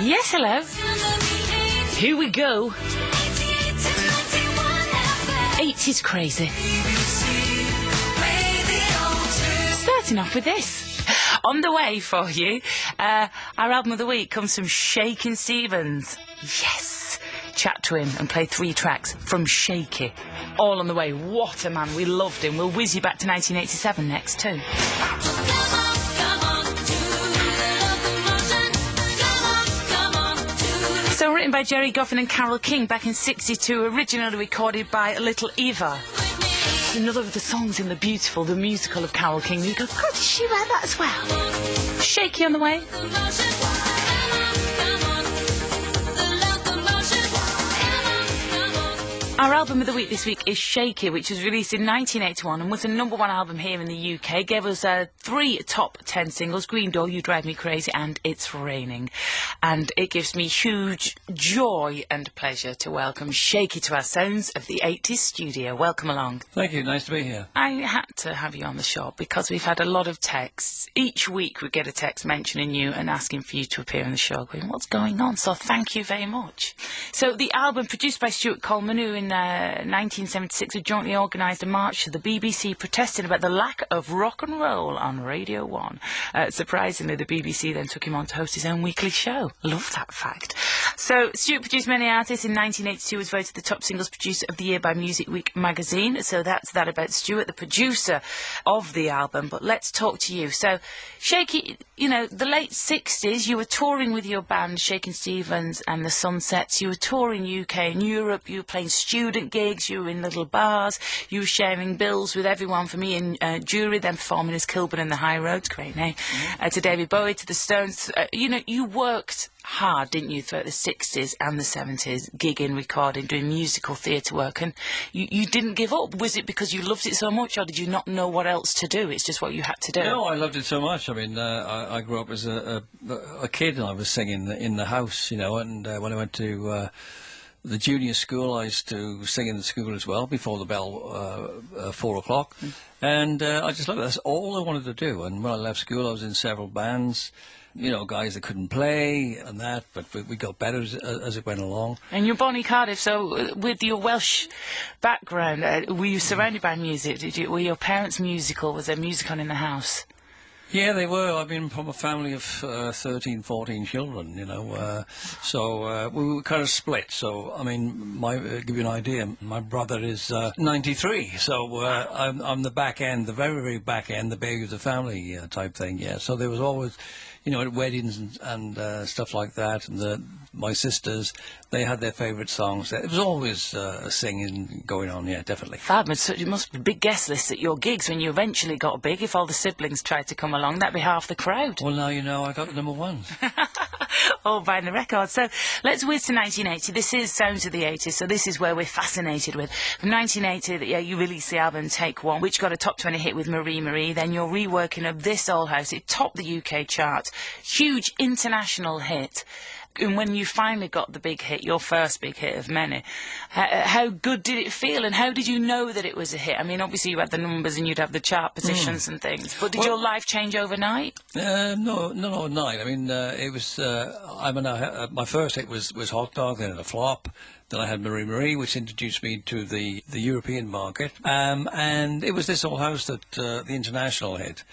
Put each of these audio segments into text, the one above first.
Yes, hello. Here we go. 80s crazy. Starting off with this. On the way for you, our album of the week comes from Shaky Stevens. Yes! Chat to him and play 3 tracks from Shaky. All on the way. What a man. We loved him. We'll whiz you back to 1987 next too. So written by Jerry Goffin and Carole King back in '62, originally recorded by Little Eva. Another of the songs in the beautiful, the musical of Carole King. You go, God, did she write that as well? Shaky on the way. Our album of the week this week is Shaky, which was released in 1981 and was a #1 album here in the UK. Gave us 3 top 10 singles: Green Door, You Drive Me Crazy, and It's Raining. And it gives me huge joy and pleasure to welcome Shaky to our Sounds of the 80s studio. Welcome along. Thank you, nice to be here. I had to have you on the show because we've had a lot of texts. Each week we get a text mentioning you and asking for you to appear on the show, going, what's going on? So thank you very much. So the album, produced by Stuart Coleman, who in 1976 had jointly organised a march to the BBC protesting about the lack of rock and roll on Radio 1. Surprisingly, the BBC then took him on to host his own weekly show. Love that fact. So Stuart produced many artists. In 1982 was voted the top singles producer of the year by Music Week magazine. So that's that about Stuart, the producer of the album. But let's talk to you. So Shaky, you know, the late 60s, you were touring with your band Shaky Stevens and the Sunsets. You were touring UK and Europe. You were playing student gigs. You were in little bars. You were sharing bills with everyone from Ian Jury, then performing as Kilburn and the High Roads, great name, to David Bowie, to the Stones. You know, you worked hard, didn't you, throughout the 60s and the 70s, gigging, recording, doing musical theatre work, and you didn't give up. Was it because you loved it so much, or did you not know what else to do? It's just what you had to do. No, I loved it so much. I mean, I grew up as a kid, and I was singing in the house, you know, and when I went to the junior school, I used to sing in the school as well before the bell, 4 o'clock, and I just loved it. That's all I wanted to do. And when I left school, I was in several bands, you know, guys that couldn't play and that, but we got better as it went along. And you're born in Cardiff, so with your Welsh background, were you surrounded by music? Were your parents musical? Was there music on in the house? Yeah, they were. I've been from a family of 13, 14 children, you know, so we were kind of split. So, I mean, give you an idea, my brother is 93, so I'm the back end, the very, very back end, the baby of the family type thing, yeah. So there was always, you know, at weddings and stuff like that, and my sisters, they had their favourite songs. It was always singing going on, yeah, definitely. Fab, it must be a big guest list at your gigs when you eventually got big. If all the siblings tried to come along, that'd be half the crowd. Well, now you know I got the #1. All buying the record. So let's whiz to 1980. This is Sounds of the 80s, so this is where we're fascinated with. From 1980, yeah, you released the album Take One, which got a top 20 hit with Marie Marie. Then your reworking of This Old House, it topped the UK chart. Huge international hit. And when you finally got the big hit, your first big hit of many, how good did it feel, and how did you know that it was a hit? I mean, obviously you had the numbers and you'd have the chart positions and things, but did your life change overnight? No, not overnight. I mean, it was, my first hit was Hot Dog, then a flop. Then I had Marie Marie, which introduced me to the European market. And it was This Old House that the international hit.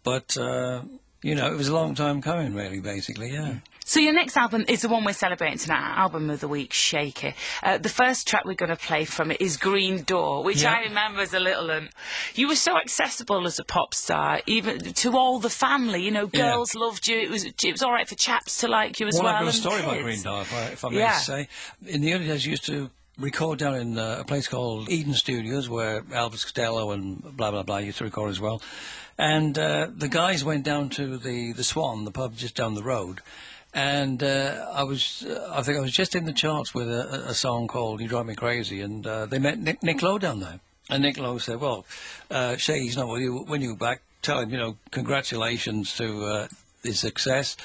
But, you know, it was a long time coming, really, basically, yeah. So your next album is the one we're celebrating tonight, Album of the Week, Shaky. The first track we're going to play from it is Green Door, which I remember as a little one. You were so accessible as a pop star, even to all the family. You know, girls loved you. It was all right for chaps to like you as well. Well, I've got a story about Green Door, if I may say. In the early days, I used to record down in a place called Eden Studios, where Elvis Costello and blah, blah, blah used to record as well. And the guys went down to the Swan, the pub just down the road. And I think I was just in the charts with a song called You Drive Me Crazy, and they met Nick Lowe down there. And Nick Lowe said, well, Shaky's not with you. When you're back, tell him, you know, congratulations to his success.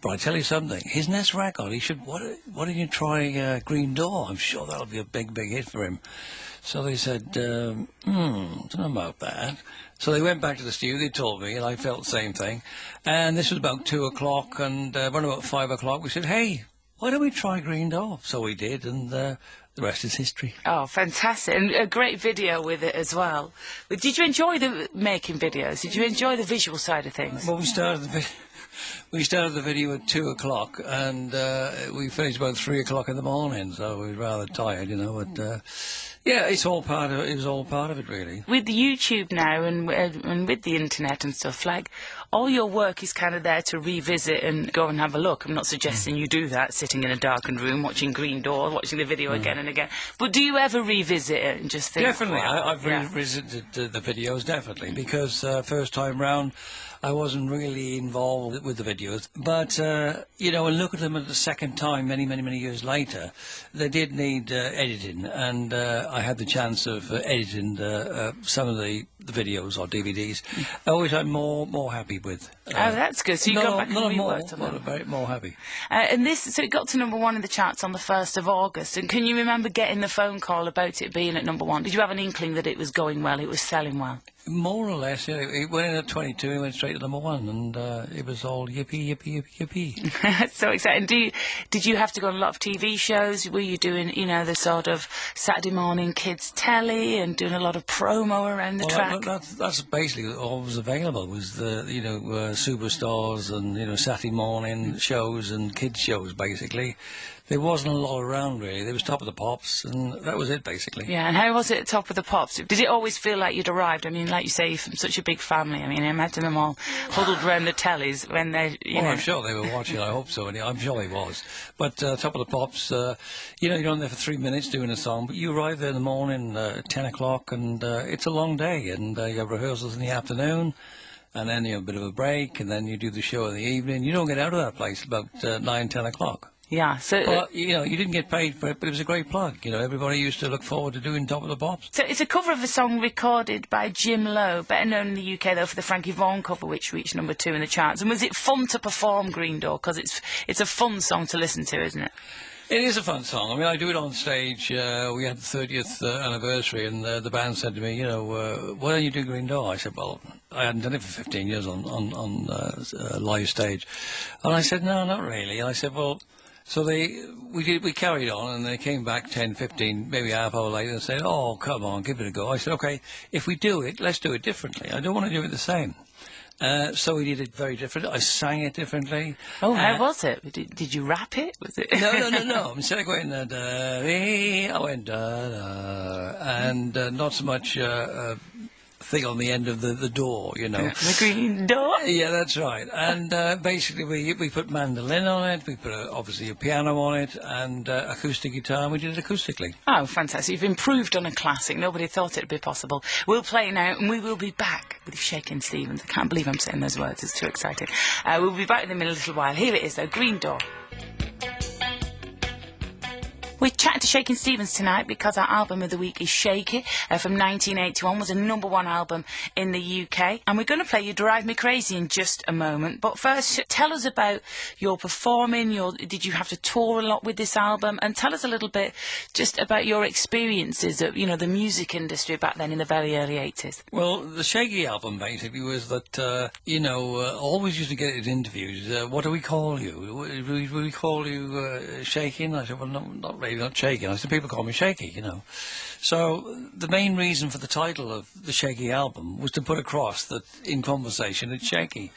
But I tell you something, his next record, he should. Why don't you try Green Door? I'm sure that'll be a big hit for him. So they said, don't know about that. So they went back to the studio, they told me, and I felt the same thing. And this was about 2 o'clock, and when about 5 o'clock, we said, hey, why don't we try Green Door? So we did, and the rest is history. Oh, fantastic. And a great video with it as well. But did you enjoy the making videos? Did you enjoy the visual side of things? Well, we started the video at 2 o'clock, and we finished about 3 o'clock in the morning, so we were rather tired, you know, but... yeah, it's all part of it. It was all part of it, really. With YouTube now and with the internet and stuff, like, all your work is kind of there to revisit and go and have a look. I'm not suggesting you do that, sitting in a darkened room, watching Green Door, watching the video again and again. But do you ever revisit it and just think... Definitely. Wow, I've revisited the videos, definitely, because first time round, I wasn't really involved with the videos. But, you know, and look at them at the second time, many years later, they did need editing, and I had the chance of editing some of the videos or DVDs. I always I'm more happy with. Oh, that's good. So you got back and reworked on them. Very more happy. And so it got to #1 in the charts on the 1st of August. And can you remember getting the phone call about it being at #1? Did you have an inkling that it was going well, it was selling well? More or less, yeah. It went in at 22, it went straight to #1, and it was all yippee, yippee, yippee, yippee. That's so exciting. Did you have to go on a lot of TV shows? Were you doing, you know, the sort of Saturday morning kids telly and doing a lot of promo around the track? That's basically all was available, was the, you know, superstars and, you know, Saturday morning shows and kids shows, basically. There wasn't a lot around, really. There was Top of the Pops, and that was it, basically. Yeah, and how was it at Top of the Pops? Did it always feel like you'd arrived? I mean, like you say, from such a big family. I mean, I imagine them all huddled around the tellies when they, you know... I'm sure they were watching. I hope so. And I'm sure they was. But Top of the Pops, you know, you're on there for 3 minutes doing a song, but you arrive there in the morning at 10 o'clock, and it's a long day, and you have rehearsals in the afternoon, and then you have a bit of a break, and then you do the show in the evening. You don't get out of that place about 9, 10 o'clock. Yeah, so... Well, you know, you didn't get paid for it, but it was a great plug. You know, everybody used to look forward to doing Top of the Pops. So it's a cover of a song recorded by Jim Lowe, better known in the UK, though, for the Frankie Vaughan cover, which reached #2 in the charts. And was it fun to perform Green Door? Because it's a fun song to listen to, isn't it? It is a fun song. I mean, I do it on stage. We had the 30th anniversary, and the band said to me, you know, why don't you do Green Door? I said, well, I hadn't done it for 15 years on live stage. And I said, no, not really. And I said, well... So we carried on, and they came back 10, 15, maybe half hour later and said, oh, come on, give it a go. I said, okay, if we do it, let's do it differently. I don't want to do it the same. So we did it very different. I sang it differently. Oh, how was it? Did you rap it? Was it? No. Instead of going da-da, I went da-da, and not so much... thing on the end of the door, you know. The Green Door? Yeah, that's right. And basically we put mandolin on it, we put obviously a piano on it, and acoustic guitar, and we did it acoustically. Oh, fantastic. You've improved on a classic. Nobody thought it'd be possible. We'll play it now, and we will be back with Shaky and Stevens. I can't believe I'm saying those words. It's too exciting. We'll be back with them in a little while. Here it is, though, Green Door. We're chatting to Shaky and Stevens tonight because our album of the week is Shaky from 1981, was a #1 album in the UK. And we're going to play You Drive Me Crazy in just a moment. But first, tell us about your performing. Did you have to tour a lot with this album? And tell us a little bit just about your experiences of, you know, the music industry back then in the very early 80s. Well, the Shaky album basically was that, you know, always used to get at interviews, what do we call you? We call you Shaky? And I said, well, no, not really. Not Shaky. I said, people call me Shaky, you know. So the main reason for the title of the Shaky album was to put across that in conversation it's Shaky.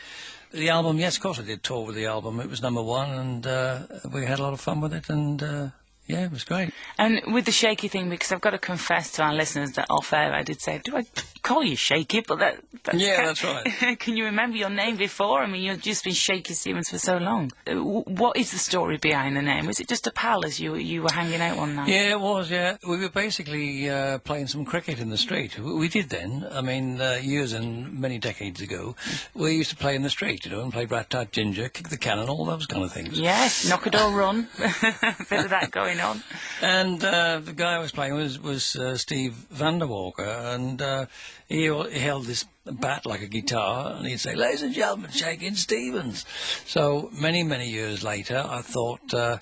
The album, yes, of course I did tour with the album. It was #1, and we had a lot of fun with it, and yeah, it was great. And with the Shaky thing, because I've got to confess to our listeners that off air I did say, do I call you Shaky? But that's right. Can you remember your name before? I mean, you've just been Shaky Stevens for so long. What is the story behind the name? Was it just a pal as you were hanging out one night? Yeah, it was, yeah. We were basically playing some cricket in the street. We did then. I mean, years and many decades ago, we used to play in the street, you know, and play Rat Tat Ginger, kick the can and all those kind of things. Yes, knock a door run. A bit of that going going on. And the guy I was playing was Steve Vanderwalker, and he held this bat like a guitar, and he'd say, "Ladies and gentlemen, Shaky Stevens." So many years later, I thought, I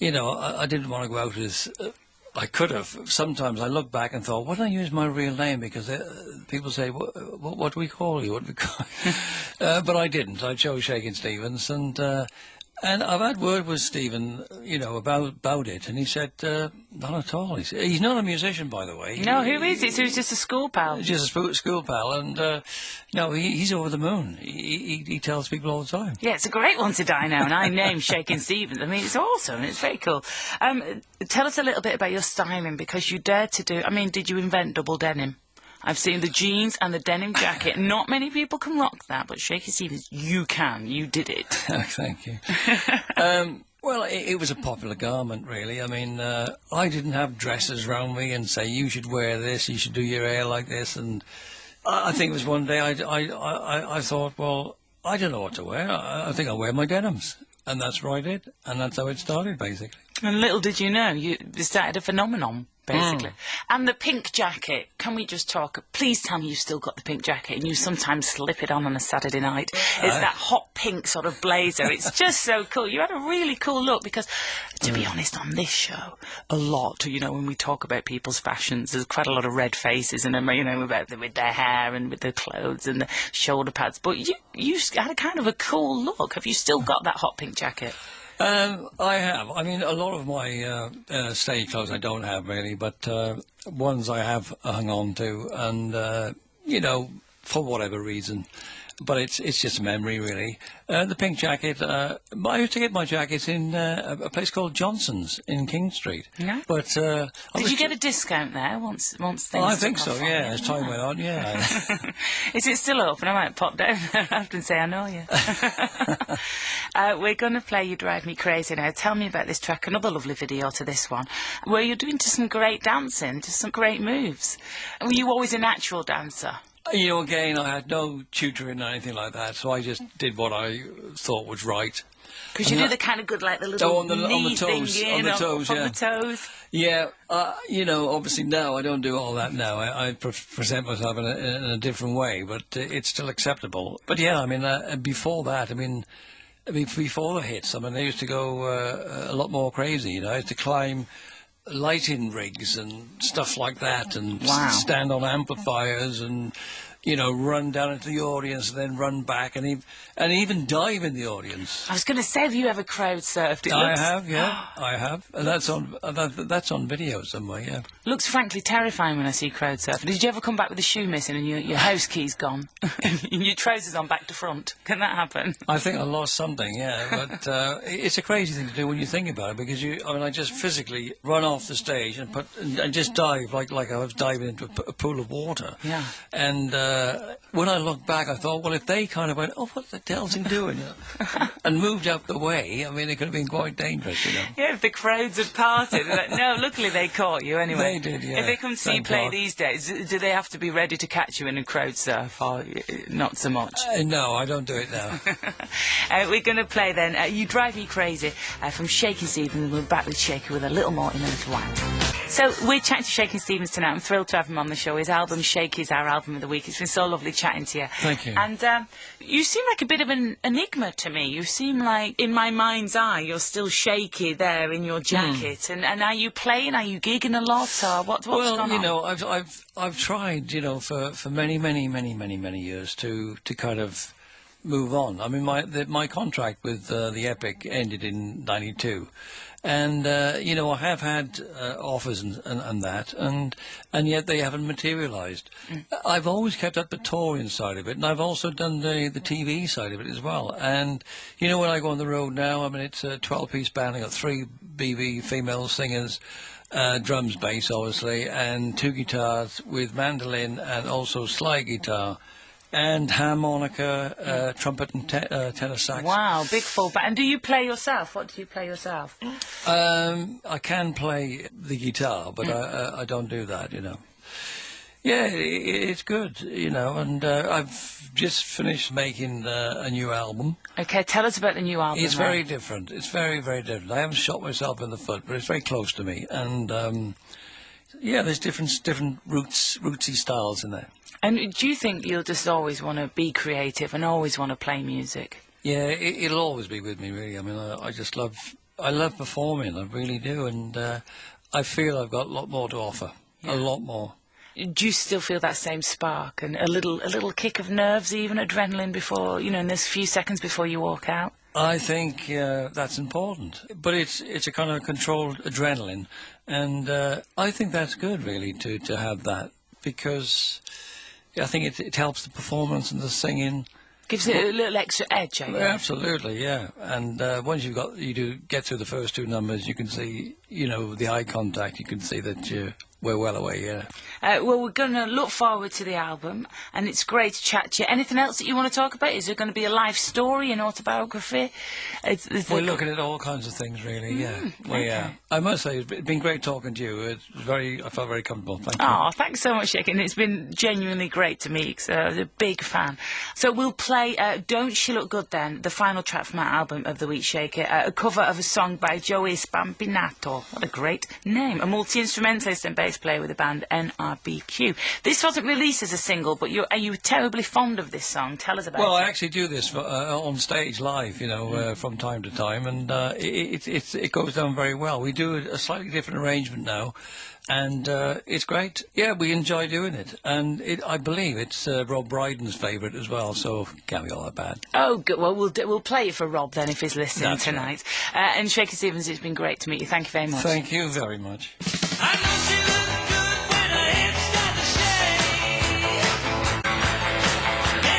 didn't want to go out as I could have. Sometimes I look back and thought, why don't I use my real name? Because people say, what do we call you? What do we call you? But I didn't. I chose Shaky Stevens, and I've had word with Stephen, about it, and he said, not at all. He's not a musician, by the way. No, who is it? So he's just a school pal? Just a school pal, and he's over the moon. He tells people all the time. Yeah, it's a great one to die now, and I named Shaky Stevens. I mean, it's awesome. It's very cool. Tell us a little bit about your styling, because you dared to do... I mean, did you invent double denim? I've seen the jeans and the denim jacket. Not many people can rock that, but Shaky Stevens, you can. You did it. Thank you. Well, it was a popular garment, really. I mean, I didn't have dresses around me and say, you should wear this, you should do your hair like this. And I think it was one day I thought, well, I don't know what to wear. I think I'll wear my denims. And that's what I did. And that's how it started, basically. And little did you know, you started a phenomenon, basically. And the pink jacket, can we just talk? Please tell me you've still got the pink jacket and you sometimes slip it on a Saturday night. It's that hot pink sort of blazer. It's just so cool. You had a really cool look because, to be honest, on this show, a lot, when we talk about people's fashions, there's quite a lot of red faces and, with their hair and with their clothes and the shoulder pads. But you had a kind of a cool look. Have you still got that hot pink jacket? I have. I mean, a lot of my stage clothes I don't have really, but ones I have hung on to, and for whatever reason. But it's just a memory, really. The pink jacket, I used to get my jackets in a place called Johnson's in King Street. Yeah. But did you get a discount there once things? I think so. Yeah, as time went on. Yeah. Is it still open? I might pop down after and say I know you. We're going to play "You Drive Me Crazy" now. Tell me about this track. Another lovely video to this one, where you're doing just some great dancing, just some great moves. Were you always a natural dancer? Again, I had no tutoring or anything like that, so I just did what I thought was right. Because you do the kind of good, like the little on the toes, on the toes. Yeah, obviously now I don't do all that now. I present myself in a different way, but it's still acceptable. But yeah, I mean, before that, before the hits, I used to go a lot more crazy. I used to climb lighting rigs and stuff like that, and stand on amplifiers and run down into the audience and then run back and even dive in the audience. I was going to say, have you ever crowd surfed? I have, yeah, I have. And that's on video somewhere, yeah. Looks frankly terrifying when I see crowd surfing. Did you ever come back with a shoe missing and your house key's gone and your trousers on back to front? Can that happen? I think I lost something, yeah. But it's a crazy thing to do when you think about it, because I just physically run off the stage and just dive like I was diving into a pool of water. Yeah. And when I look back, I thought, well, if they kind of went, oh, what the hell's he doing? And moved out the way, it could have been quite dangerous, Yeah, if the crowds had parted. No, luckily they caught you anyway. They did, yeah. If they come see you play these days, do they have to be ready to catch you in a crowd surf, or not so much? No, I don't do it now. We're going to play then "You Drive Me Crazy" from Shaky Stevens. We're back with Shaky with a little more in a little while. So we're chatting to Shaky Stevens tonight. I'm thrilled to have him on the show. His album Shaky is our album of the week. It's been so lovely chatting to you. Thank you. And you seem like a bit of an enigma to me. You seem like, in my mind's eye, you're still Shaky there in your jacket. And are you playing? Are you gigging a lot? Or what's going on? Well, I've tried, for many years to kind of move on. I mean, my contract with the Epic ended in '92. And, I have had offers and that, and yet they haven't materialised. I've always kept up the touring side of it, and I've also done the TV side of it as well. And, when I go on the road now, it's a 12-piece band. I've got 3 BB female singers, drums, bass, obviously, and 2 guitars with mandolin and also slide guitar. And harmonica, trumpet and tenor sax. Wow, big full band. And do you play yourself? What do you play yourself? I can play the guitar, but I don't do that, Yeah, it's good, you know, and I've just finished making a new album. Okay, tell us about the new album. It's very different. It's very, very different. I haven't shot myself in the foot, but it's very close to me. And yeah, there's different rootsy styles in there. And do you think you'll just always want to be creative and always want to play music? Yeah, it'll always be with me, really. I mean, I love performing. I really do, and I feel I've got a lot more to offer. Yeah. A lot more. Do you still feel that same spark and a little kick of nerves, even adrenaline before, in this few seconds before you walk out? I think that's important, but it's a kind of controlled adrenaline, and I think that's good, really, to have that, because I think it helps the performance and the singing. Gives it a little extra edge, I guess. Absolutely, yeah. And once you do get through the first two numbers, you can see, the eye contact. You can see that we're well away, yeah. Well, we're going to look forward to the album, and it's great to chat to you. Anything else that you want to talk about? Is there going to be a life story, an autobiography? We're looking at all kinds of things, really, yeah. Well, okay. Yeah. I must say, it's been great talking to you. I felt very comfortable. Thank you. Oh, thanks so much, Shaky. And it's been genuinely great to meet you, so I was a big fan. So we'll play Don't She Look Good Then, the final track from our album of the week, Shaky, a cover of a song by Joey Spampinato. What a great name. A multi-instrumentalist and bass player with the band NRBQ. This wasn't released as a single, but are you terribly fond of this song? Tell us about it. Well, I actually do this on stage live, from time to time, and it goes down very well. We do a slightly different arrangement now, and it's great. Yeah, we enjoy doing it, and I believe it's Rob Brydon's favourite as well, so can't be all that bad. Oh, good. Well, we'll play it for Rob then if he's listening That's tonight. Right. And Shaky Stevens, it's been great to meet you. Thank you very much. Thank you very much. I know she looks good when her hips start to shake. And it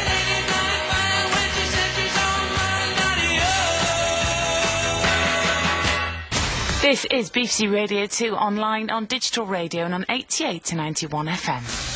ain't not fine when she says she's on my radio. This is BBC Radio 2 online, on digital radio and on 88 to 91 FM.